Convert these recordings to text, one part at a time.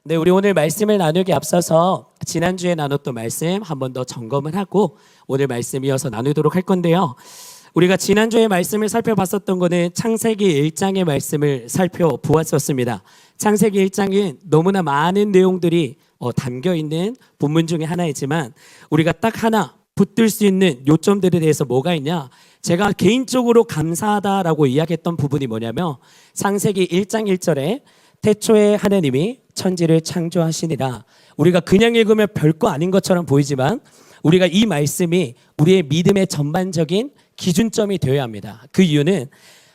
네, 우리 오늘 말씀을 나누기 앞서서 지난주에 나눴던 말씀 한 번 더 점검을 하고 오늘 말씀 이어서 나누도록 할 건데요. 우리가 지난주에 말씀을 살펴봤었던 거는 창세기 1장의 말씀을 살펴보았었습니다. 창세기 1장은 너무나 많은 내용들이 담겨 있는 본문 중에 하나이지만 우리가 딱 하나 붙들 수 있는 요점들에 대해서 뭐가 있냐? 제가 개인적으로 감사하다라고 이야기했던 부분이 뭐냐면 창세기 1장 1절에 태초에 하나님이 천지를 창조하시니라. 우리가 그냥 읽으면 별거 아닌 것처럼 보이지만 우리가 이 말씀이 우리의 믿음의 전반적인 기준점이 되어야 합니다. 그 이유는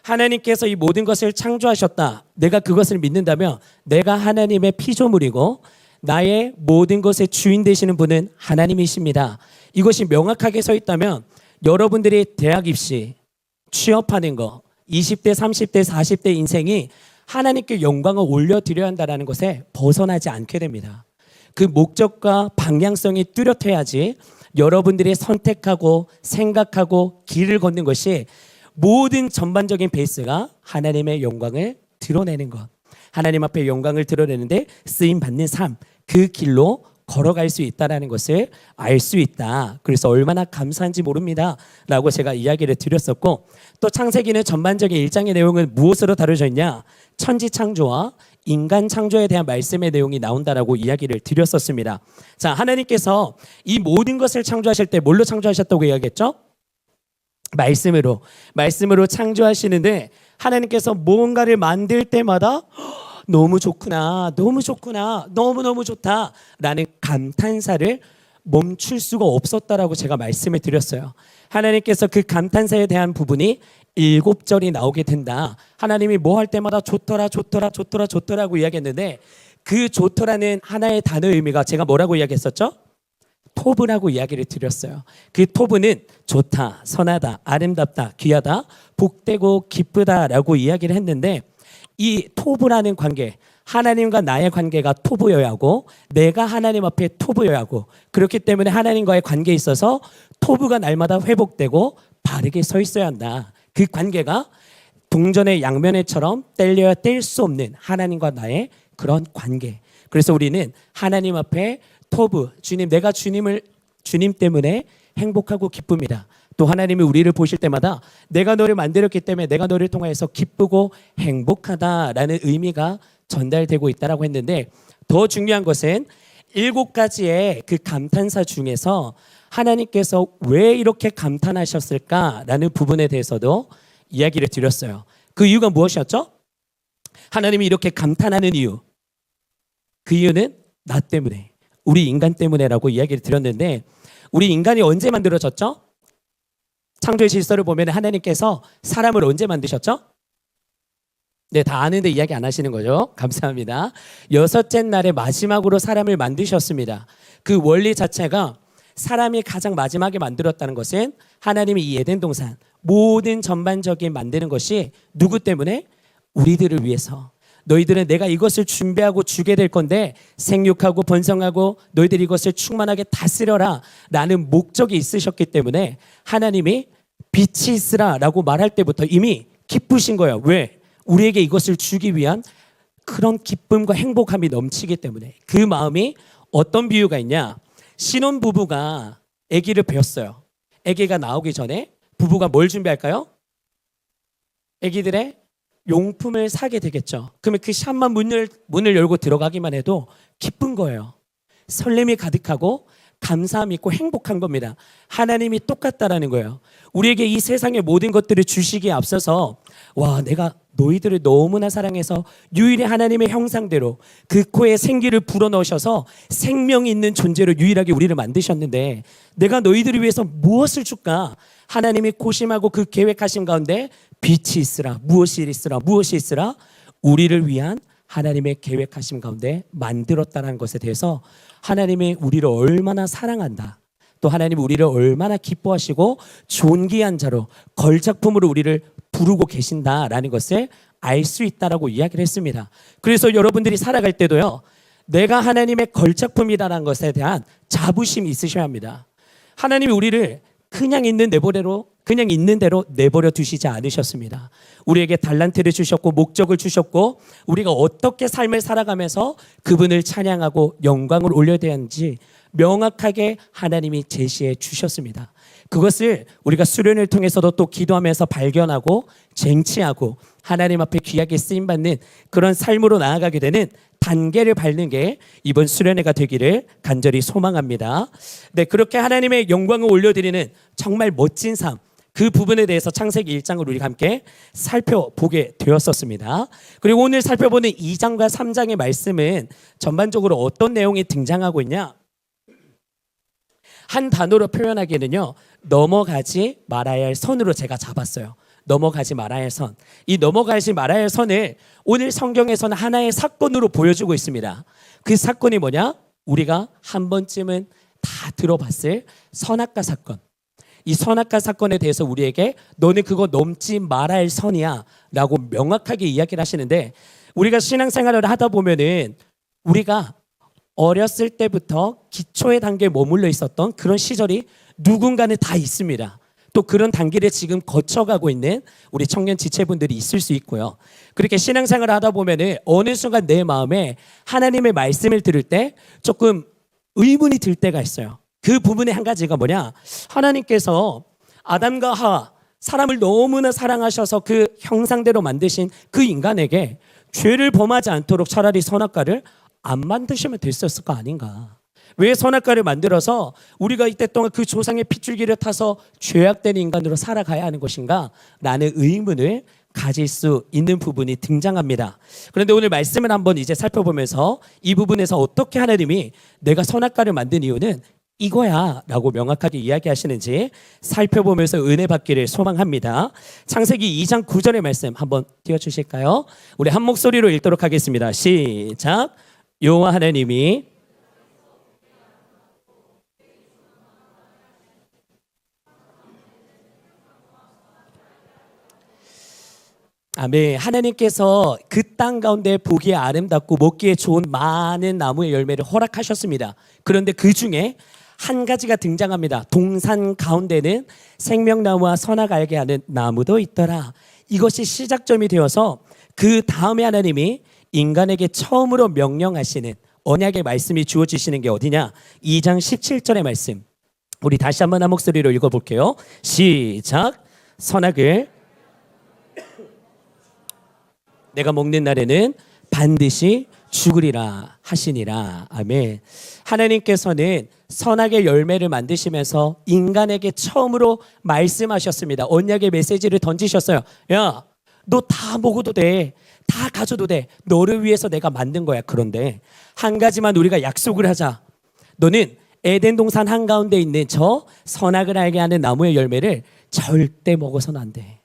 하나님께서 이 모든 것을 창조하셨다. 내가 그것을 믿는다면 내가 하나님의 피조물이고 나의 모든 것의 주인 되시는 분은 하나님이십니다. 이것이 명확하게 서 있다면 여러분들이 대학 입시, 취업하는 거, 20대, 30대, 40대 인생이 하나님께 영광을 올려드려야 한다는 것에 벗어나지 않게 됩니다. 그 목적과 방향성이 뚜렷해야지 여러분들이 선택하고 생각하고 길을 걷는 것이 모든 전반적인 베이스가 하나님의 영광을 드러내는 것, 하나님 앞에 영광을 드러내는데 쓰임받는 삶, 그 길로 걸어갈 수 있다는 것을 알 수 있다. 그래서 얼마나 감사한지 모릅니다 라고 제가 이야기를 드렸었고, 또 창세기는 전반적인 1장의 내용은 무엇으로 다뤄져 있냐? 천지 창조와 인간 창조에 대한 말씀의 내용이 나온다라고 이야기를 드렸었습니다. 자, 하나님께서 이 모든 것을 창조하실 때 뭘로 창조하셨다고 이야기했죠? 말씀으로 창조하시는데 하나님께서 무언가를 만들 때마다 너무 좋구나, 너무너무 좋다 라는 감탄사를 멈출 수가 없었다라고 제가 말씀을 드렸어요. 하나님께서 그 감탄사에 대한 부분이 7절이 나오게 된다. 하나님이 뭐 할 때마다 좋더라고 이야기했는데 그 좋더라는 하나의 단어의 의미가 제가 뭐라고 이야기했었죠? 토브라고 이야기를 드렸어요. 그 토브는 좋다, 선하다, 아름답다, 귀하다, 복되고 기쁘다라고 이야기를 했는데 이 토브라는 관계, 하나님과 나의 관계가 토브여야 하고 내가 하나님 앞에 토브여야 하고, 그렇기 때문에 하나님과의 관계에 있어서 토브가 날마다 회복되고 바르게 서 있어야 한다. 그 관계가 동전의 양면에처럼 뗄려야 뗄 수 없는 하나님과 나의 그런 관계. 그래서 우리는 하나님 앞에 토브, 주님, 내가 주님 때문에 행복하고 기쁩니다. 또 하나님이 우리를 보실 때마다 내가 너를 만들었기 때문에 내가 너를 통하여서 기쁘고 행복하다라는 의미가 전달되고 있다라고 했는데, 더 중요한 것은 7가지의 그 감탄사 중에서 하나님께서 왜 이렇게 감탄하셨을까라는 부분에 대해서도 이야기를 드렸어요. 그 이유가 무엇이었죠? 하나님이 이렇게 감탄하는 이유, 그 이유는 나 때문에, 우리 인간 때문에라고 이야기를 드렸는데, 우리 인간이 언제 만들어졌죠? 창조의 질서를 보면 하나님께서 사람을 언제 만드셨죠? 네, 다 아는데 이야기 안 하시는 거죠? 감사합니다. 6째 날에 마지막으로 사람을 만드셨습니다. 그 원리 자체가 사람이 가장 마지막에 만들었다는 것은 하나님이 이 에덴 동산 모든 전반적인 만드는 것이 누구 때문에? 우리들을 위해서. 너희들은 내가 이것을 준비하고 주게 될 건데 생육하고 번성하고 너희들이 이것을 충만하게 다스려라 라는 목적이 있으셨기 때문에 하나님이 빛이 있으라 라고 말할 때부터 이미 기쁘신 거예요. 왜? 우리에게 이것을 주기 위한 그런 기쁨과 행복함이 넘치기 때문에. 그 마음이 어떤 비유가 있냐? 신혼부부가 아기를 배웠어요. 아기가 나오기 전에 부부가 뭘 준비할까요? 아기들의 용품을 사게 되겠죠. 그러면 그 샵만 문을 열고 들어가기만 해도 기쁜 거예요. 설렘이 가득하고 감사함이 있고 행복한 겁니다. 하나님이 똑같다라는 거예요. 우리에게 이 세상의 모든 것들을 주시기에 앞서서 내가 너희들을 너무나 사랑해서 유일히 하나님의 형상대로 그 코에 생기를 불어넣으셔서 생명 있는 존재로 유일하게 우리를 만드셨는데 내가 너희들을 위해서 무엇을 줄까? 하나님이 고심하고 그 계획하신 가운데 빛이 있으라, 무엇이 있으라 우리를 위한 하나님의 계획하심 가운데 만들었다는 것에 대해서 하나님이 우리를 얼마나 사랑한다, 또 하나님이 우리를 얼마나 기뻐하시고 존귀한 자로 걸작품으로 우리를 부르고 계신다라는 것을 알 수 있다라고 이야기를 했습니다. 그래서 여러분들이 살아갈 때도요, 내가 하나님의 걸작품이라는 것에 대한 자부심이 있으셔야 합니다. 하나님이 우리를 그냥 있는 내버려로 그냥 있는 대로 내버려 두시지 않으셨습니다. 우리에게 달란트를 주셨고 목적을 주셨고 우리가 어떻게 삶을 살아가면서 그분을 찬양하고 영광을 올려야 되는지 명확하게 하나님이 제시해 주셨습니다. 그것을 우리가 수련을 통해서도 또 기도하면서 발견하고 쟁취하고 하나님 앞에 귀하게 쓰임받는 그런 삶으로 나아가게 되는 단계를 밟는 게 이번 수련회가 되기를 간절히 소망합니다. 네, 그렇게 하나님의 영광을 올려드리는 정말 멋진 삶, 그 부분에 대해서 창세기 1장을 우리가 함께 살펴보게 되었었습니다. 그리고 오늘 살펴보는 2장과 3장의 말씀은 전반적으로 어떤 내용이 등장하고 있냐? 한 단어로 표현하기에는요, 넘어가지 말아야 할 선으로 제가 잡았어요. 넘어가지 말아야 할 선. 이 넘어가지 말아야 할 선을 오늘 성경에서는 하나의 사건으로 보여주고 있습니다. 그 사건이 뭐냐? 우리가 한 번쯤은 다 들어봤을 선악과 사건. 이 선악과 사건에 대해서 우리에게 너는 그거 넘지 말아야 할 선이야 라고 명확하게 이야기를 하시는데, 우리가 신앙생활을 하다 보면은 우리가 어렸을 때부터 기초의 단계에 머물러 있었던 그런 시절이 누군가는 다 있습니다. 또 그런 단계를 지금 거쳐가고 있는 우리 청년 지체분들이 있을 수 있고요. 그렇게 신앙생활을 하다 보면은 어느 순간 내 마음에 하나님의 말씀을 들을 때 조금 의문이 들 때가 있어요. 그 부분의 한 가지가 뭐냐? 하나님께서 아담과 하와, 사람을 너무나 사랑하셔서 그 형상대로 만드신 그 인간에게 죄를 범하지 않도록 차라리 선악과를 안 만드시면 됐었을 거 아닌가? 왜 선악과를 만들어서 우리가 이때 동안 그 조상의 핏줄기를 타서 죄악된 인간으로 살아가야 하는 것인가? 라는 의문을 가질 수 있는 부분이 등장합니다. 그런데 오늘 말씀을 한번 이제 살펴보면서 이 부분에서 어떻게 하나님이 내가 선악과를 만든 이유는 이거야 라고 명확하게 이야기하시는지 살펴보면서 은혜 받기를 소망합니다. 창세기 2장 9절의 말씀 한번 띄워주실까요? 우리 한 목소리로 읽도록 하겠습니다. 시작. 여호와 하나님이 아멘. 하나님께서 그 땅 가운데 보기에 아름답고 먹기에 좋은 많은 나무의 열매를 허락하셨습니다. 그런데 그 중에 한 가지가 등장합니다. 동산 가운데는 생명나무와 선악 알게 하는 나무도 있더라. 이것이 시작점이 되어서 그 다음에 하나님이 인간에게 처음으로 명령하시는 언약의 말씀이 주어지시는 게 어디냐? 2장 17절의 말씀. 우리 다시 한번 한 목소리로 읽어볼게요. 시작. 선악을 내가 먹는 날에는 반드시 죽으리라 하시니라. 아멘. 하나님께서는 선악의 열매를 만드시면서 인간에게 처음으로 말씀하셨습니다. 언약의 메시지를 던지셨어요. 야, 너 다 먹어도 돼. 다 가져도 돼. 너를 위해서 내가 만든 거야. 그런데 한 가지만 우리가 약속을 하자. 너는 에덴 동산 한가운데 있는 저 선악을 알게 하는 나무의 열매를 절대 먹어서는 안 돼.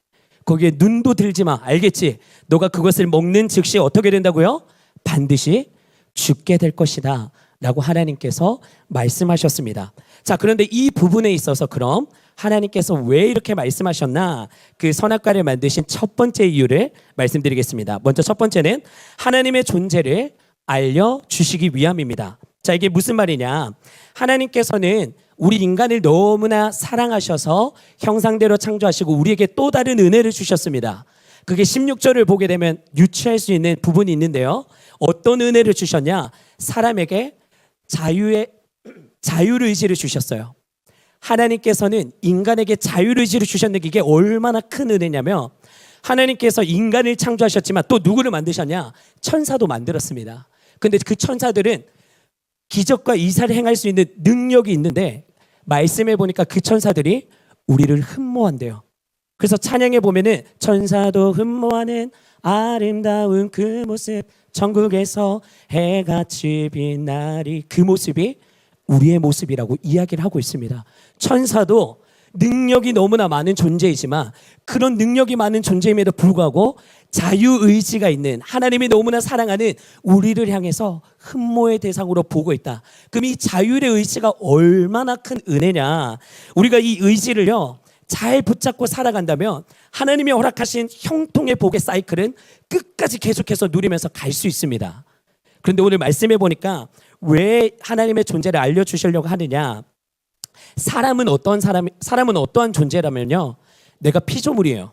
거기에 눈도 들지 마. 알겠지? 너가 그것을 먹는 즉시 어떻게 된다고요? 반드시 죽게 될 것이다 라고 하나님께서 말씀하셨습니다. 자, 그런데 이 부분에 있어서 그럼 하나님께서 왜 이렇게 말씀하셨나? 그 선악과를 만드신 첫 번째 이유를 말씀드리겠습니다. 먼저 첫 번째는 하나님의 존재를 알려주시기 위함입니다. 자, 이게 무슨 말이냐? 하나님께서는 우리 인간을 너무나 사랑하셔서 형상대로 창조하시고 우리에게 또 다른 은혜를 주셨습니다. 그게 16절을 보게 되면 유추할 수 있는 부분이 있는데요. 어떤 은혜를 주셨냐? 사람에게 자유의지를 주셨어요. 하나님께서는 인간에게 자유의지를 주셨는데 이게 얼마나 큰 은혜냐면, 하나님께서 인간을 창조하셨지만 또 누구를 만드셨냐? 천사도 만들었습니다. 근데 그 천사들은 기적과 이사를 행할 수 있는 능력이 있는데 말씀해 보니까 그 천사들이 우리를 흠모한대요. 그래서 찬양해 보면은 천사도 흠모하는 아름다운 그 모습, 천국에서 해같이 빛나리, 그 모습이 우리의 모습이라고 이야기를 하고 있습니다. 천사도 능력이 너무나 많은 존재이지만 그런 능력이 많은 존재임에도 불구하고 자유의지가 있는, 하나님이 너무나 사랑하는 우리를 향해서 흠모의 대상으로 보고 있다. 그럼 이 자유의 의지가 얼마나 큰 은혜냐. 우리가 이 의지를요 잘 붙잡고 살아간다면 하나님이 허락하신 형통의 복의 사이클은 끝까지 계속해서 누리면서 갈 수 있습니다. 그런데 오늘 말씀해 보니까 왜 하나님의 존재를 알려주시려고 하느냐. 사람은 어떠한 존재라면요, 내가 피조물이에요.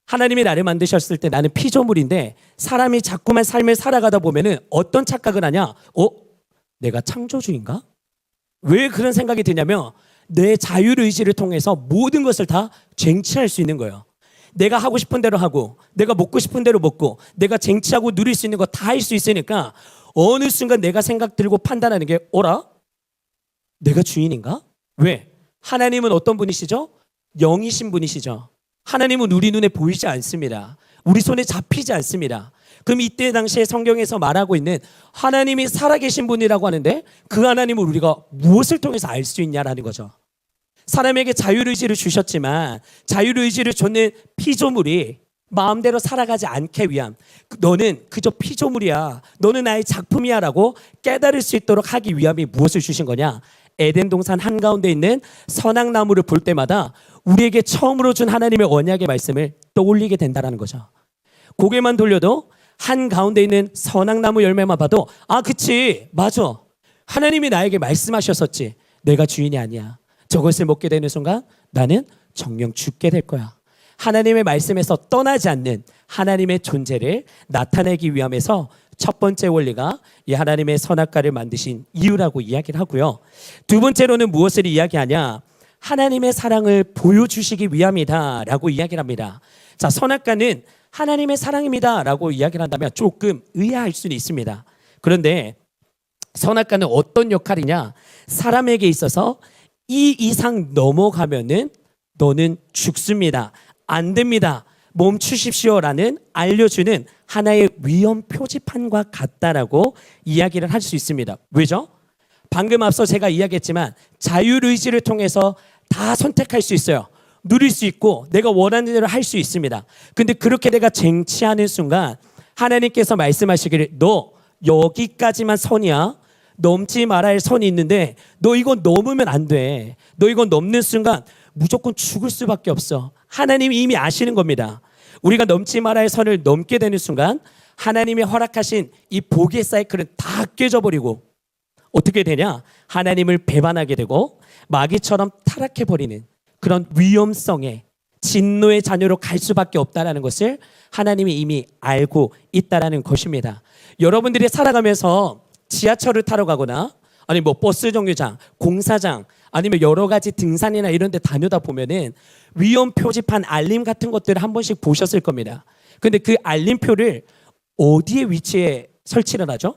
하나님이 나를 만드셨을 때 나는 피조물인데 사람이 자꾸만 삶을 살아가다 보면은 어떤 착각을 하냐? 내가 창조주인가? 왜 그런 생각이 드냐면 내 자율의지를 통해서 모든 것을 다 쟁취할 수 있는 거예요. 내가 하고 싶은 대로 하고 내가 먹고 싶은 대로 먹고 내가 쟁취하고 누릴 수 있는 거 다 할 수 있으니까 어느 순간 내가 생각 들고 판단하는 게 어라? 내가 주인인가? 왜? 하나님은 어떤 분이시죠? 영이신 분이시죠. 하나님은 우리 눈에 보이지 않습니다. 우리 손에 잡히지 않습니다. 그럼 이때 당시에 성경에서 말하고 있는 하나님이 살아계신 분이라고 하는데 그 하나님을 우리가 무엇을 통해서 알 수 있냐라는 거죠. 사람에게 자율의지를 주셨지만 자율의지를 줬는 피조물이 마음대로 살아가지 않게 위함. 너는 그저 피조물이야. 너는 나의 작품이야 라고 깨달을 수 있도록 하기 위함이 무엇을 주신 거냐? 에덴 동산 한가운데 있는 선악나무를 볼 때마다 우리에게 처음으로 준 하나님의 언약의 말씀을 떠올리게 된다는 거죠. 고개만 돌려도 한가운데 있는 선악나무 열매만 봐도 그치 맞아. 하나님이 나에게 말씀하셨었지. 내가 주인이 아니야. 저것을 먹게 되는 순간 나는 정령 죽게 될 거야. 하나님의 말씀에서 떠나지 않는 하나님의 존재를 나타내기 위함에서 첫 번째 원리가 이 하나님의 선악과를 만드신 이유라고 이야기를 하고요. 두 번째로는 무엇을 이야기하냐? 하나님의 사랑을 보여주시기 위함이다 라고 이야기를 합니다. 자, 선악과는 하나님의 사랑입니다 라고 이야기를 한다면 조금 의아할 수는 있습니다. 그런데 선악과는 어떤 역할이냐? 사람에게 있어서 이 이상 넘어가면은 너는 죽습니다. 안 됩니다. 멈추십시오라는 알려주는 하나의 위험 표지판과 같다라고 이야기를 할 수 있습니다. 왜죠? 방금 앞서 제가 이야기했지만 자율의지를 통해서 다 선택할 수 있어요. 누릴 수 있고 내가 원하는 대로 할 수 있습니다. 근데 그렇게 내가 쟁취하는 순간 하나님께서 말씀하시기를 너 여기까지만 선이야. 넘지 말아야 할 선이 있는데 너 이건 넘으면 안 돼. 너 이건 넘는 순간 무조건 죽을 수밖에 없어. 하나님이 이미 아시는 겁니다. 우리가 넘지 말아야 할 선을 넘게 되는 순간 하나님이 허락하신 이 복의 사이클은 다 깨져버리고 어떻게 되냐? 하나님을 배반하게 되고 마귀처럼 타락해버리는 그런 위험성의 진노의 자녀로 갈 수밖에 없다는 것을 하나님이 이미 알고 있다는 것입니다. 여러분들이 살아가면서 지하철을 타러 가거나 아니 뭐 버스 정류장, 공사장 아니면 여러 가지 등산이나 이런 데 다녀다 보면은 위험 표지판 알림 같은 것들을 한 번씩 보셨을 겁니다. 근데 그 알림표를 어디에 위치에 설치를 하죠?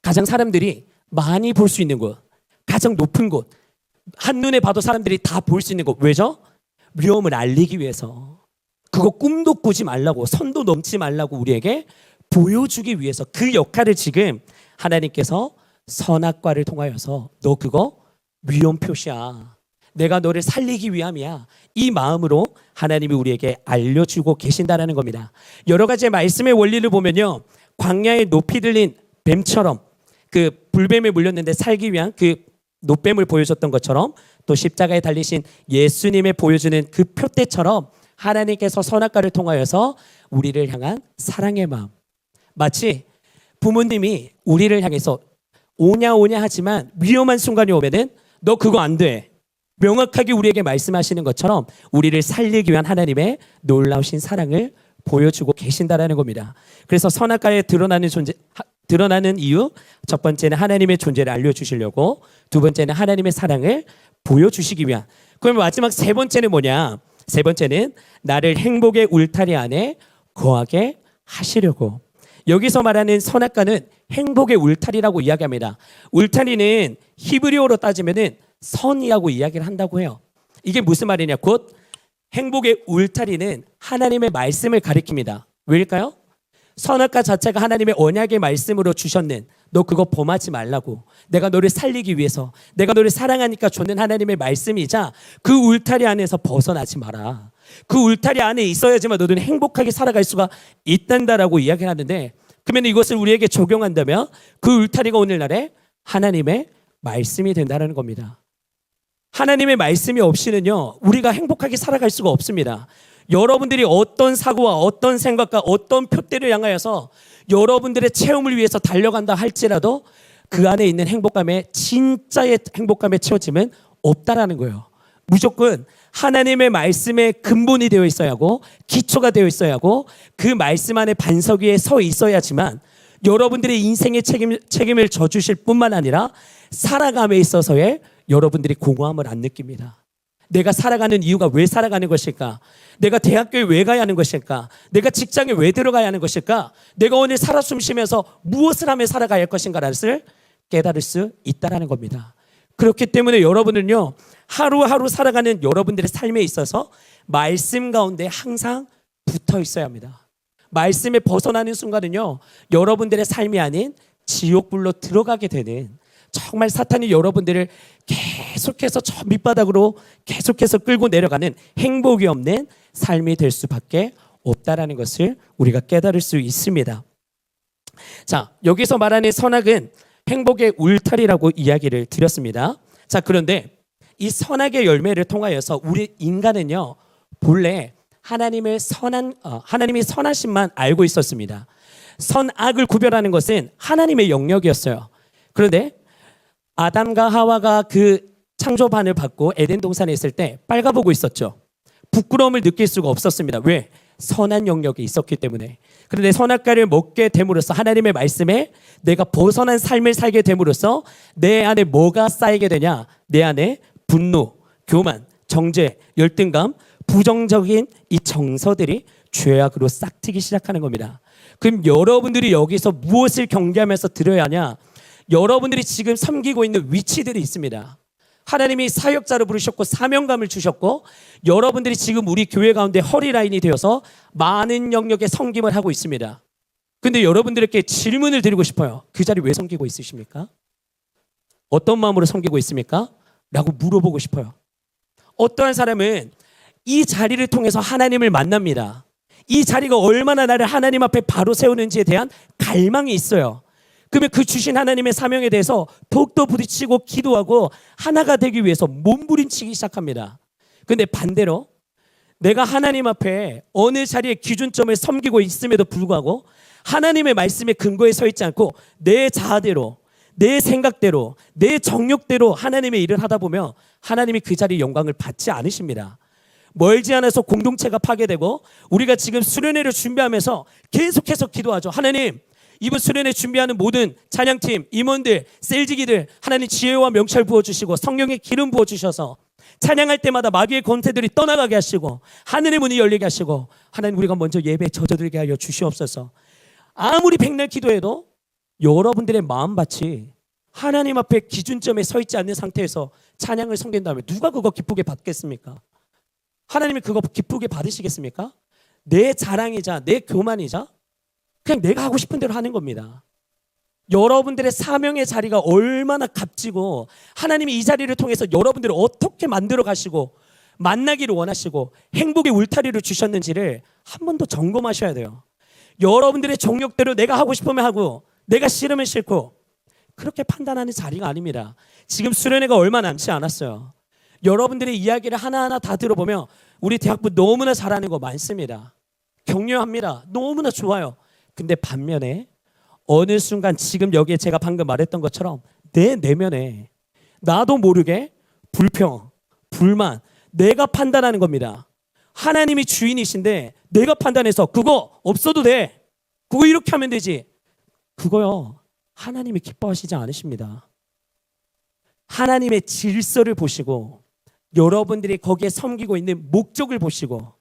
가장 사람들이 많이 볼 수 있는 곳, 가장 높은 곳, 한눈에 봐도 사람들이 다 볼 수 있는 곳. 왜죠? 위험을 알리기 위해서. 그거 꿈도 꾸지 말라고, 선도 넘지 말라고 우리에게 보여주기 위해서 그 역할을 지금 하나님께서 선악과를 통하여서 너 그거 위험 표시야. 내가 너를 살리기 위함이야. 이 마음으로 하나님이 우리에게 알려주고 계신다는 겁니다. 여러 가지 말씀의 원리를 보면요. 광야에 높이 들린 뱀처럼 그 불뱀에 물렸는데 살기 위한 그 노뱀을 보여줬던 것처럼 또 십자가에 달리신 예수님의 보여주는 그 표대처럼 하나님께서 선악과를 통하여서 우리를 향한 사랑의 마음, 마치 부모님이 우리를 향해서 오냐 오냐 하지만 위험한 순간이 오면은 너 그거 안 돼. 명확하게 우리에게 말씀하시는 것처럼 우리를 살리기 위한 하나님의 놀라우신 사랑을 보여주고 계신다라는 겁니다. 그래서 선악과에 드러나는 이유, 첫 번째는 하나님의 존재를 알려주시려고, 두 번째는 하나님의 사랑을 보여주시기 위한. 그럼 마지막 세 번째는 뭐냐? 세 번째는 나를 행복의 울타리 안에 거하게 하시려고. 여기서 말하는 선악과는 행복의 울타리라고 이야기합니다. 울타리는 히브리어로 따지면은 선이라고 이야기를 한다고 해요. 이게 무슨 말이냐? 곧 행복의 울타리는 하나님의 말씀을 가리킵니다. 왜일까요? 선악과 자체가 하나님의 언약의 말씀으로 주셨는 너 그거 범하지 말라고, 내가 너를 살리기 위해서, 내가 너를 사랑하니까 줬는 하나님의 말씀이자 그 울타리 안에서 벗어나지 마라. 그 울타리 안에 있어야지만 너는 행복하게 살아갈 수가 있단다라고 이야기를 하는데, 그러면 이것을 우리에게 적용한다면 그 울타리가 오늘날에 하나님의 말씀이 된다는 겁니다. 하나님의 말씀이 없이는요 우리가 행복하게 살아갈 수가 없습니다. 여러분들이 어떤 사고와 어떤 생각과 어떤 표대를 향하여서 여러분들의 체험을 위해서 달려간다 할지라도 그 안에 있는 행복감에 진짜의 행복감에 채워짐은 없다라는 거예요. 무조건 하나님의 말씀에 근본이 되어 있어야 하고 기초가 되어 있어야 하고 그 말씀 안에 반석 위에 서 있어야지만 여러분들의 인생의 책임을 져주실 뿐만 아니라 살아감에 있어서의 여러분들이 공허함을 안 느낍니다. 내가 살아가는 이유가 왜 살아가는 것일까? 내가 대학교에 왜 가야 하는 것일까? 내가 직장에 왜 들어가야 하는 것일까? 내가 오늘 살아 숨쉬면서 무엇을 하며 살아가야 할 것인가를 깨달을 수 있다는 겁니다. 그렇기 때문에 여러분은요, 하루하루 살아가는 여러분들의 삶에 있어서 말씀 가운데 항상 붙어 있어야 합니다. 말씀에 벗어나는 순간은요, 여러분들의 삶이 아닌 지옥불로 들어가게 되는, 정말 사탄이 여러분들을 계속해서 저 밑바닥으로 계속해서 끌고 내려가는 행복이 없는 삶이 될 수밖에 없다라는 것을 우리가 깨달을 수 있습니다. 자, 여기서 말하는 선악은 행복의 울타리라고 이야기를 드렸습니다. 자, 그런데 이 선악의 열매를 통하여서 우리 인간은요, 본래 하나님이 선하심만 알고 있었습니다. 선악을 구별하는 것은 하나님의 영역이었어요. 그런데 아담과 하와가 그 창조반을 받고 에덴 동산에 있을 때 빨가보고 있었죠. 부끄러움을 느낄 수가 없었습니다. 왜? 선한 영역에 있었기 때문에. 그런데 선악과를 먹게 됨으로써 하나님의 말씀에 내가 벗어난 삶을 살게 됨으로써 내 안에 뭐가 쌓이게 되냐? 내 안에 분노, 교만, 정죄, 열등감, 부정적인 이 정서들이 죄악으로 싹트기 시작하는 겁니다. 그럼 여러분들이 여기서 무엇을 경계하면서 들어야 하냐? 여러분들이 지금 섬기고 있는 위치들이 있습니다. 하나님이 사역자로 부르셨고 사명감을 주셨고 여러분들이 지금 우리 교회 가운데 허리라인이 되어서 많은 영역의 섬김을 하고 있습니다. 근데 여러분들에게 질문을 드리고 싶어요. 그 자리 왜 섬기고 있으십니까? 어떤 마음으로 섬기고 있습니까? 라고 물어보고 싶어요. 어떠한 사람은 이 자리를 통해서 하나님을 만납니다. 이 자리가 얼마나 나를 하나님 앞에 바로 세우는지에 대한 갈망이 있어요. 그러면 그 주신 하나님의 사명에 대해서 더욱더 부딪히고 기도하고 하나가 되기 위해서 몸부림치기 시작합니다. 그런데 반대로 내가 하나님 앞에 어느 자리에 기준점을 섬기고 있음에도 불구하고 하나님의 말씀에 근거에 서 있지 않고 내 자아대로, 내 생각대로, 내 정욕대로 하나님의 일을 하다 보면 하나님이 그 자리에 영광을 받지 않으십니다. 멀지 않아서 공동체가 파괴되고 우리가 지금 수련회를 준비하면서 계속해서 기도하죠. 하나님, 이번 수련회 준비하는 모든 찬양팀, 임원들, 셀지기들 하나님 지혜와 명철 부어주시고 성령의 기름 부어주셔서 찬양할 때마다 마귀의 권세들이 떠나가게 하시고 하늘의 문이 열리게 하시고 하나님 우리가 먼저 예배에 젖어들게 하여 주시옵소서. 아무리 백날 기도해도 여러분들의 마음밭이 하나님 앞에 기준점에 서 있지 않는 상태에서 찬양을 섬긴다면 누가 그거 기쁘게 받겠습니까? 하나님이 그거 기쁘게 받으시겠습니까? 내 자랑이자 내 교만이자 그냥 내가 하고 싶은 대로 하는 겁니다. 여러분들의 사명의 자리가 얼마나 값지고 하나님이 이 자리를 통해서 여러분들을 어떻게 만들어 가시고 만나기를 원하시고 행복의 울타리를 주셨는지를 한 번 더 점검하셔야 돼요. 여러분들의 정욕대로 내가 하고 싶으면 하고 내가 싫으면 싫고 그렇게 판단하는 자리가 아닙니다. 지금 수련회가 얼마 남지 않았어요. 여러분들의 이야기를 하나하나 다 들어보면 우리 대학부 너무나 잘하는 거 많습니다. 격려합니다. 너무나 좋아요. 근데 반면에 어느 순간 지금 여기에 제가 방금 말했던 것처럼 내 내면에 나도 모르게 불평, 불만, 내가 판단하는 겁니다. 하나님이 주인이신데 내가 판단해서 그거 없어도 돼. 그거 이렇게 하면 되지. 그거요. 하나님이 기뻐하시지 않으십니다. 하나님의 질서를 보시고 여러분들이 거기에 섬기고 있는 목적을 보시고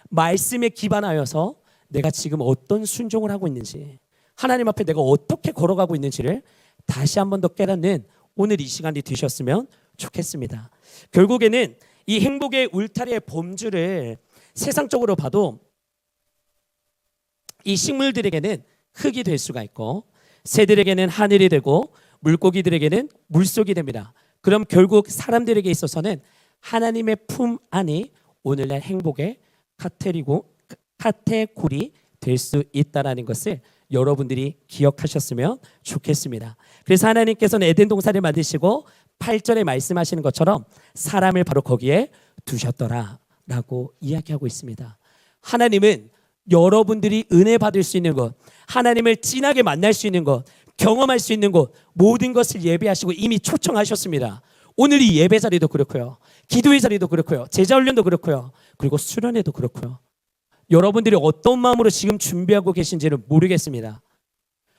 말씀에 기반하여서 내가 지금 어떤 순종을 하고 있는지 하나님 앞에 내가 어떻게 걸어가고 있는지를 다시 한 번 더 깨닫는 오늘 이 시간이 되셨으면 좋겠습니다. 결국에는 이 행복의 울타리의 범주를 세상적으로 봐도 이 식물들에게는 흙이 될 수가 있고 새들에게는 하늘이 되고 물고기들에게는 물속이 됩니다. 그럼 결국 사람들에게 있어서는 하나님의 품 안이 오늘날 행복의 카테고리 될 수 있다는 것을 여러분들이 기억하셨으면 좋겠습니다. 그래서 하나님께서는 에덴 동산을 만드시고 8절에 말씀하시는 것처럼 사람을 바로 거기에 두셨더라라고 이야기하고 있습니다. 하나님은 여러분들이 은혜 받을 수 있는 것, 하나님을 진하게 만날 수 있는 것, 경험할 수 있는 것 모든 것을 예비하시고 이미 초청하셨습니다. 오늘 이 예배 자리도 그렇고요. 기도의 자리도 그렇고요. 제자 훈련도 그렇고요. 그리고 수련회도 그렇고요. 여러분들이 어떤 마음으로 지금 준비하고 계신지는 모르겠습니다.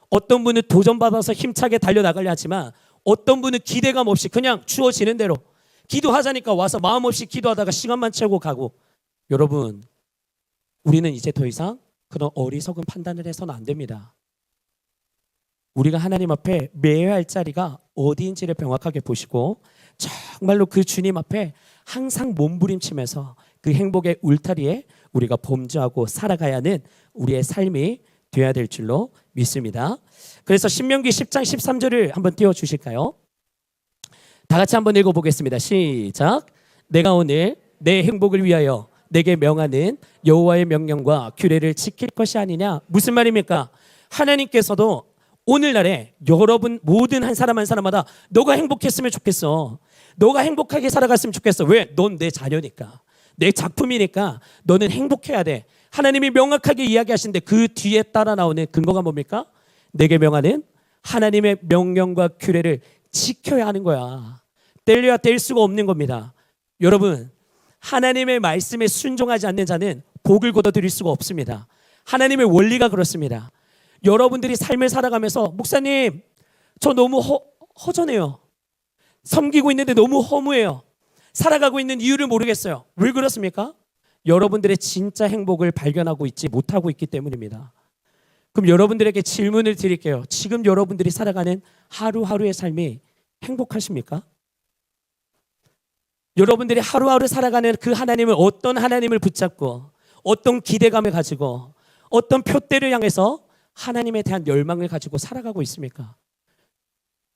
어떤 분은 도전받아서 힘차게 달려나가려 하지만 어떤 분은 기대감 없이 그냥 주어지는 대로 기도하자니까 와서 마음 없이 기도하다가 시간만 채우고 가고. 여러분, 우리는 이제 더 이상 그런 어리석은 판단을 해서는 안 됩니다. 우리가 하나님 앞에 매여야 할 자리가 어디인지를 명확하게 보시고 정말로 그 주님 앞에 항상 몸부림치면서 그 행복의 울타리에 우리가 범주하고 살아가야 하는 우리의 삶이 되어야 될 줄로 믿습니다. 그래서 신명기 10장 13절을 한번 띄워주실까요? 다 같이 한번 읽어보겠습니다. 시작. 내가 오늘 내 행복을 위하여 내게 명하는 여호와의 명령과 규례를 지킬 것이 아니냐. 무슨 말입니까? 하나님께서도 오늘날에 여러분 모든 한 사람 한 사람마다 너가 행복했으면 좋겠어. 너가 행복하게 살아갔으면 좋겠어. 왜? 넌 내 자녀니까. 내 작품이니까 너는 행복해야 돼. 하나님이 명확하게 이야기하시는데 그 뒤에 따라 나오는 근거가 뭡니까? 내게 명하는 하나님의 명령과 규례를 지켜야 하는 거야. 뗄려야 뗄 수가 없는 겁니다. 여러분, 하나님의 말씀에 순종하지 않는 자는 복을 거둬들일 수가 없습니다. 하나님의 원리가 그렇습니다. 여러분들이 삶을 살아가면서 목사님, 저 너무 허전해요. 섬기고 있는데 너무 허무해요. 살아가고 있는 이유를 모르겠어요. 왜 그렇습니까? 여러분들의 진짜 행복을 발견하고 있지 못하고 있기 때문입니다. 그럼 여러분들에게 질문을 드릴게요. 지금 여러분들이 살아가는 하루하루의 삶이 행복하십니까? 여러분들이 하루하루 살아가는 그 하나님을 어떤 하나님을 붙잡고 어떤 기대감을 가지고 어떤 표대를 향해서 하나님에 대한 열망을 가지고 살아가고 있습니까?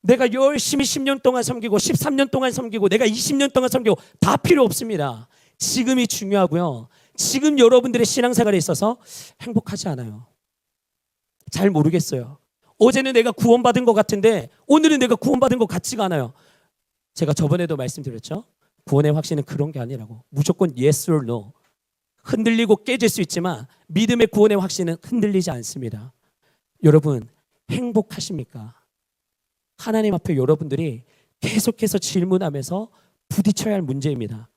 내가 열심히 10년 동안 섬기고 13년 동안 섬기고 내가 20년 동안 섬기고 다 필요 없습니다. 지금이 중요하고요. 지금 여러분들의 신앙생활에 있어서 행복하지 않아요. 잘 모르겠어요. 어제는 내가 구원받은 것 같은데 오늘은 내가 구원받은 것 같지가 않아요. 제가 저번에도 말씀드렸죠. 구원의 확신은 그런 게 아니라고. 무조건 yes or no. 흔들리고 깨질 수 있지만 믿음의 구원의 확신은 흔들리지 않습니다. 여러분, 행복하십니까? 하나님 앞에 여러분들이 계속해서 질문하면서 부딪혀야 할 문제입니다.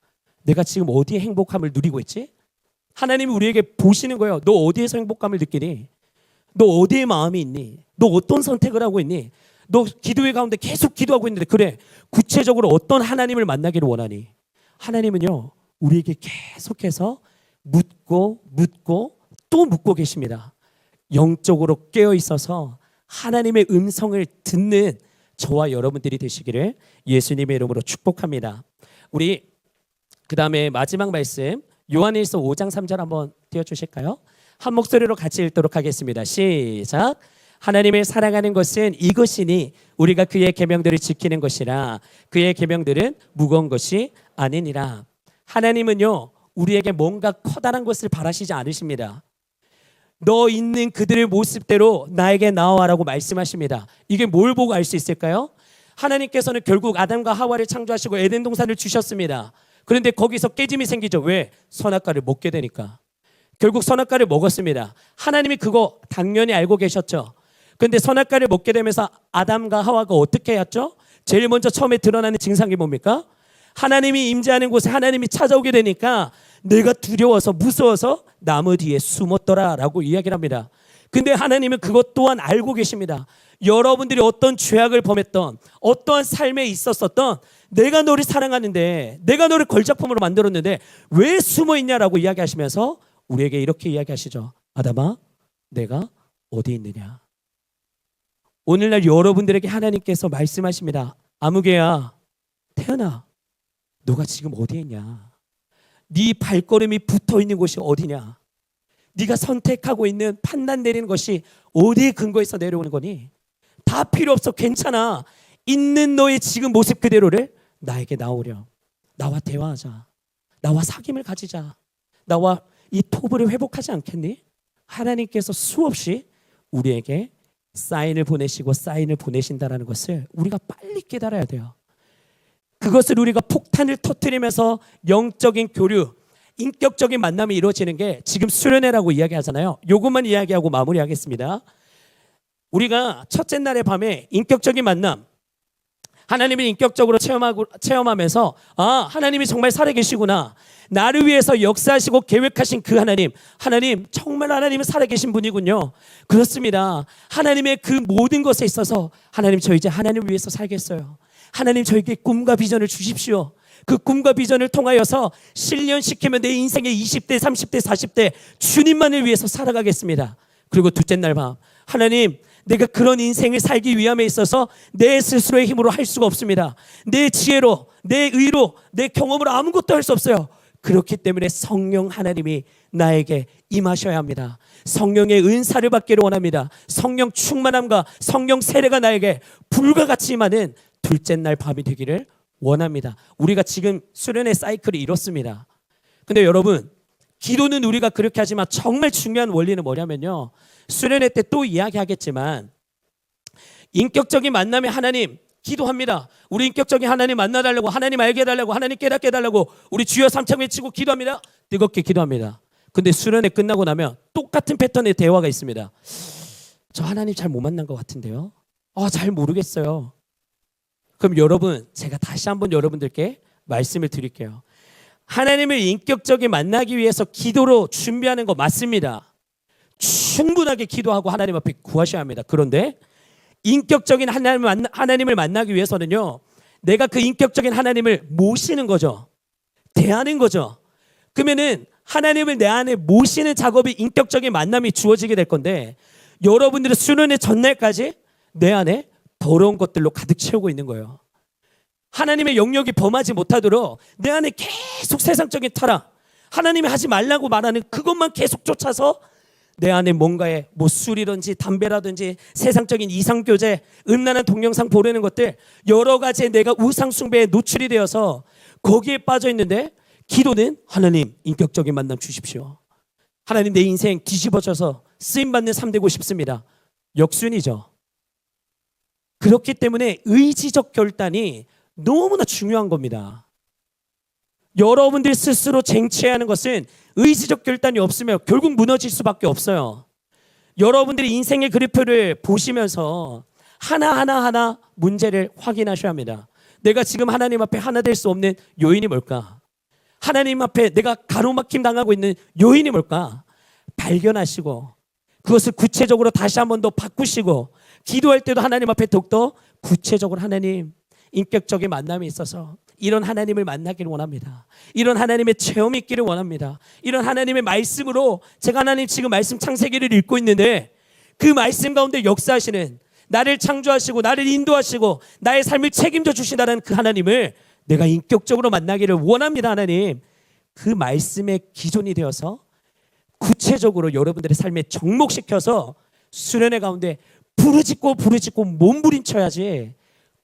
내가 지금 어디에 행복함을 누리고 있지? 하나님이 우리에게 보시는 거예요. 너 어디에서 행복감을 느끼니? 너 어디에 마음이 있니? 너 어떤 선택을 하고 있니? 너 기도회 가운데 계속 기도하고 있는데 그래, 구체적으로 어떤 하나님을 만나기를 원하니? 하나님은요, 우리에게 계속해서 묻고 또 묻고 계십니다. 영적으로 깨어 있어서 하나님의 음성을 듣는 저와 여러분들이 되시기를 예수님의 이름으로 축복합니다. 우리 그 다음에 마지막 말씀 요한일서 5장 3절 한번 띄워주실까요? 한 목소리로 같이 읽도록 하겠습니다. 시작. 하나님을 사랑하는 것은 이것이니 우리가 그의 계명들을 지키는 것이라. 그의 계명들은 무거운 것이 아니니라. 하나님은요, 우리에게 뭔가 커다란 것을 바라시지 않으십니다. 너 있는 그들의 모습대로 나에게 나와라고 말씀하십니다. 이게 뭘 보고 알 수 있을까요? 하나님께서는 결국 아담과 하와를 창조하시고 에덴 동산을 주셨습니다. 그런데 거기서 깨짐이 생기죠. 왜? 선악과를 먹게 되니까. 결국 선악과를 먹었습니다. 하나님이 그거 당연히 알고 계셨죠. 그런데 선악과를 먹게 되면서 아담과 하와가 어떻게 했죠? 제일 먼저 처음에 드러나는 증상이 뭡니까? 하나님이 임재하는 곳에 하나님이 찾아오게 되니까 내가 두려워서 무서워서 나무 뒤에 숨었더라라고 이야기를 합니다. 근데 하나님은 그것 또한 알고 계십니다. 여러분들이 어떤 죄악을 범했던 어떠한 삶에 있었었던 내가 너를 사랑하는데 내가 너를 걸작품으로 만들었는데 왜 숨어 있냐라고 이야기하시면서 우리에게 이렇게 이야기하시죠. 아담아, 내가 어디 있느냐. 오늘날 여러분들에게 하나님께서 말씀하십니다. 아무개야, 태연아, 너가 지금 어디에 있냐? 네 발걸음이 붙어있는 곳이 어디냐? 네가 선택하고 있는 판단 내리는 것이 어디에 근거해서 내려오는 거니? 다 필요 없어. 괜찮아. 있는 너의 지금 모습 그대로를 나에게 나오렴. 나와 대화하자. 나와 사귐을 가지자. 나와 이 토부를 회복하지 않겠니? 하나님께서 수없이 우리에게 사인을 보내시고 사인을 보내신다는 것을 우리가 빨리 깨달아야 돼요. 그것을 우리가 폭탄을 터뜨리면서 영적인 교류, 인격적인 만남이 이루어지는 게 지금 수련회라고 이야기하잖아요. 이것만 이야기하고 마무리하겠습니다. 우리가 첫째 날의 밤에 인격적인 만남, 하나님을 인격적으로 체험하면서 하나님이 정말 살아계시구나. 나를 위해서 역사하시고 계획하신 그 하나님, 하나님 정말 하나님은 살아계신 분이군요. 그렇습니다. 하나님의 그 모든 것에 있어서 하나님 저 이제 하나님을 위해서 살겠어요. 하나님 저에게 꿈과 비전을 주십시오. 그 꿈과 비전을 통하여서 실현시키면 내 인생의 20대, 30대, 40대 주님만을 위해서 살아가겠습니다. 그리고 둘째 날 밤 하나님 내가 그런 인생을 살기 위함에 있어서 내 스스로의 힘으로 할 수가 없습니다. 내 지혜로, 내 의로, 내 경험으로 아무것도 할 수 없어요. 그렇기 때문에 성령 하나님이 나에게 임하셔야 합니다. 성령의 은사를 받기를 원합니다. 성령 충만함과 성령 세례가 나에게 불과 같이 임하는 둘째 날 밤이 되기를 원합니다. 우리가 지금 수련의 사이클이 이렇습니다. 근데 여러분, 기도는 우리가 그렇게 하지만 정말 중요한 원리는 뭐냐면요, 수련회 때 또 이야기하겠지만 인격적인 만남에 하나님 기도합니다. 우리 인격적인 하나님 만나달라고, 하나님 알게 해달라고, 하나님 깨닫게 해달라고 우리 주여 3창 외치고 기도합니다. 뜨겁게 기도합니다. 근데 수련회 끝나고 나면 똑같은 패턴의 대화가 있습니다. 저 하나님 잘 못 만난 것 같은데요. 잘 모르겠어요. 그럼 여러분, 제가 다시 한번 여러분들께 말씀을 드릴게요. 하나님을 인격적인 만나기 위해서 기도로 준비하는 거 맞습니다. 충분하게 기도하고 하나님 앞에 구하셔야 합니다. 그런데 인격적인 하나님을 만나기 위해서는요, 내가 그 인격적인 하나님을 모시는 거죠. 대하는 거죠. 그러면은 하나님을 내 안에 모시는 작업이 인격적인 만남이 주어지게 될 건데, 여러분들은 수련의 전날까지 내 안에 더러운 것들로 가득 채우고 있는 거예요. 하나님의 영역이 범하지 못하도록 내 안에 계속 세상적인 타락, 하나님이 하지 말라고 말하는 그것만 계속 쫓아서 내 안에 뭔가에 술이든지 담배라든지 세상적인 이상교제, 음란한 동영상 보려는 것들, 여러 가지의 내가 우상 숭배에 노출이 되어서 거기에 빠져 있는데, 기도는 하나님 인격적인 만남 주십시오. 하나님 내 인생 뒤집어져서 쓰임받는 삶 되고 싶습니다. 역순이죠. 그렇기 때문에 의지적 결단이 너무나 중요한 겁니다. 여러분들 스스로 쟁취해야 하는 것은 의지적 결단이 없으면 결국 무너질 수밖에 없어요. 여러분들이 인생의 그래프를 보시면서 하나하나 문제를 확인하셔야 합니다. 내가 지금 하나님 앞에 하나 될 수 없는 요인이 뭘까? 하나님 앞에 내가 가로막힘 당하고 있는 요인이 뭘까? 발견하시고 그것을 구체적으로 다시 한 번 더 바꾸시고, 기도할 때도 하나님 앞에 더욱더 구체적으로 하나님 인격적인 만남이 있어서 이런 하나님을 만나기를 원합니다. 이런 하나님의 체험이 있기를 원합니다. 이런 하나님의 말씀으로 제가 하나님 지금 말씀 창세기를 읽고 있는데 그 말씀 가운데 역사하시는, 나를 창조하시고 나를 인도하시고 나의 삶을 책임져 주시다는 그 하나님을 내가 인격적으로 만나기를 원합니다. 하나님, 그 말씀의 기존이 되어서 구체적으로 여러분들의 삶에 접목시켜서 수련회 가운데 부르짖고 몸부림쳐야지,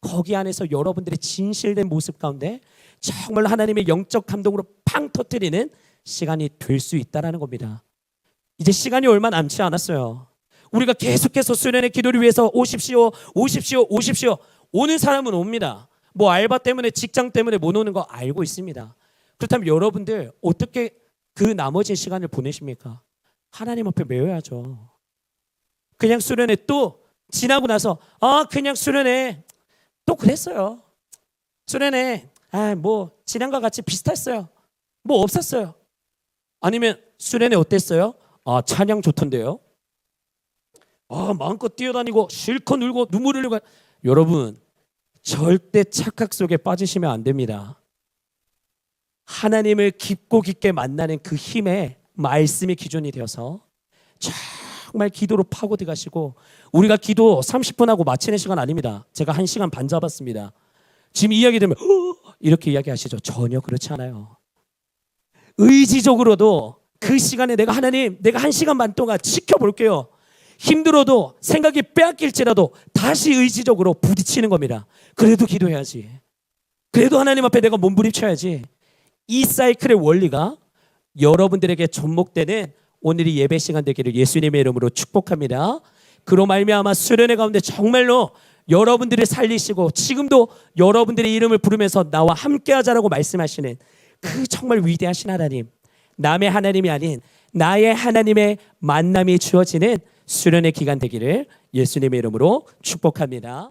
거기 안에서 여러분들의 진실된 모습 가운데 정말 하나님의 영적 감동으로 팡 터뜨리는 시간이 될 수 있다는 겁니다. 이제 시간이 얼마 남지 않았어요. 우리가 계속해서 수련의 기도를 위해서 오십시오. 오는 사람은 옵니다. 알바 때문에, 직장 때문에 못 오는 거 알고 있습니다. 그렇다면 여러분들 어떻게 그 나머지 시간을 보내십니까? 하나님 앞에 메워야죠. 그냥 수련회 또 지나고 나서 그냥 수련회 또 그랬어요. 수련회 지난과 같이 비슷했어요. 없었어요. 아니면 수련회 어땠어요? 찬양 좋던데요. 마음껏 뛰어다니고 실컷 울고 눈물 흘리고. 여러분, 절대 착각 속에 빠지시면 안 됩니다. 하나님을 깊고 깊게 만나는 그 힘에 말씀이 기준이 되어서 정말 기도로 파고 들어가시고, 우리가 기도 30분 하고 마치는 시간 아닙니다. 제가 1시간 반 잡았습니다. 지금 이야기 들으면 이렇게 이야기하시죠. 전혀 그렇지 않아요. 의지적으로도 그 시간에 내가 하나님, 내가 1시간 반 동안 지켜볼게요. 힘들어도, 생각이 빼앗길지라도 다시 의지적으로 부딪히는 겁니다. 그래도 기도해야지. 그래도 하나님 앞에 내가 몸부림쳐야지. 이 사이클의 원리가 여러분들에게 접목되는 오늘이 예배 시간 되기를 예수님의 이름으로 축복합니다. 그로 말미암아 수련회 가운데 정말로 여러분들을 살리시고 지금도 여러분들의 이름을 부르면서 나와 함께하자라고 말씀하시는 그 정말 위대하신 하나님, 남의 하나님이 아닌 나의 하나님의 만남이 주어지는 수련회 기간 되기를 예수님의 이름으로 축복합니다.